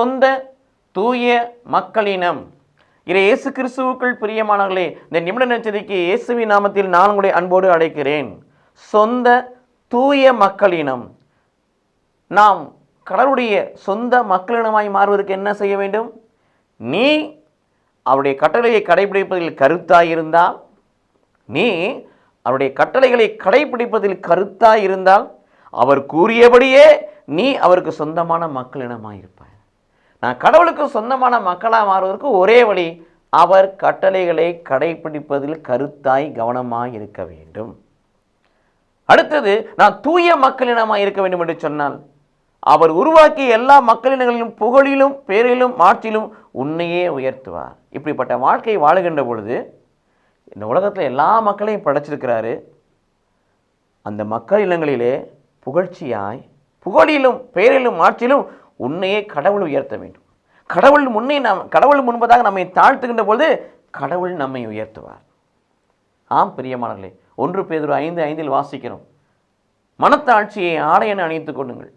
சொந்த தூய மக்களினம். இயேசு கிறிஸ்துவுக்குள் பிரியமானவர்களே, இந்த நிமிட நற்செய்திக்கு இயேசுவின் நாமத்தில் நான் உங்களை அன்போடு அழைக்கிறேன். சொந்த தூய மக்களினம். நாம் கடவுளுடைய சொந்த மக்களினமாய் மாறுவதற்கு என்ன செய்ய வேண்டும்? நீ அவருடைய கட்டளையை கடைபிடிப்பதில் கருத்தாயிருந்தால், அவர் கூறியபடியே நீ அவருக்கு சொந்தமான மக்களினமாயிருப்பாய். நான் கடவுளுக்கு சொந்தமான மக்களாக மாறுவதற்கு ஒரே வழி, அவர் கட்டளைகளை கடைபிடிப்பதில் கருத்தாய் கவனமாய் இருக்க வேண்டும். அடுத்தது, நான் தூய மக்களினமாய் இருக்க வேண்டும் என்று சொன்னால், அவர் உருவாக்கிய எல்லா மக்களினங்களிலும் புகழிலும் பேரிலும் மாட்சியிலும் உன்னையே உயர்த்துவார். இப்படிப்பட்ட வாழ்க்கை வாழுகின்ற பொழுது, இந்த உலகத்தில் எல்லா மக்களையும் படைச்சிருக்கிறாரு. அந்த மக்களினங்களிலே புகழ்ச்சியாய் புகழிலும் பேரிலும் மாட்சியிலும் உன்னையே கடவுள் உயர்த்த வேண்டும். கடவுள் முன்பதாக நம்மை தாழ்த்துகின்ற பொழுது கடவுள் நம்மை உயர்த்துவார். ஆம் பிரியமானவர்களே, 1 பேதுரு 5:5 வாசிக்கிறோம், மனத்தாட்சியை ஆடையென அணித்துக் கொள்ளுங்கள்.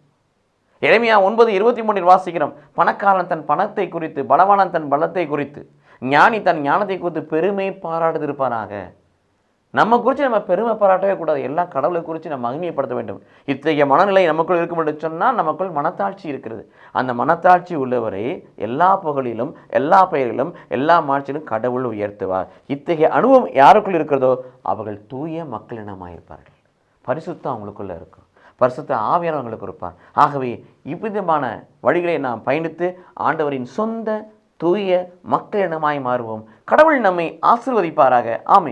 எரேமியா 9:23 வாசிக்கிறோம், பணக்காரன் தன் பணத்தை குறித்து, பலவானன் தன் பலத்தை குறித்து, ஞானி தன் ஞானத்தை குறித்து பெருமை பாராட்டிருப்பாராக. நம்ம குறித்து நம்ம பெருமை பாராட்டவே கூடாது, எல்லா கடவுளை குறித்து நம்ம மகிமைப்படுத்த வேண்டும். இத்தகைய மனநிலை நமக்குள் இருக்கும் என்று சொன்னால் நமக்குள் மனத்தாட்சி இருக்கிறது. அந்த மனத்தாட்சி உள்ளவரை எல்லா புகழிலும் எல்லா பெயரிலும் எல்லா மாட்சியிலும் கடவுள் உயர்த்துவார். இத்தகைய அனுபவம் யாருக்குள் இருக்கிறதோ அவர்கள் தூய மக்களினமாயிருப்பார்கள். பரிசுத்தம் அவங்களுக்குள்ள இருக்கும், பரிசுத்த ஆவியானவர்களுக்கு இருப்பார். ஆகவே இவ்விதமான வழிகளை நாம் பயணித்து ஆண்டவரின் சொந்த தூய மக்களினமாய் மாறுவோம். கடவுள் நம்மை ஆசீர்வதிப்பாராக. ஆமென்.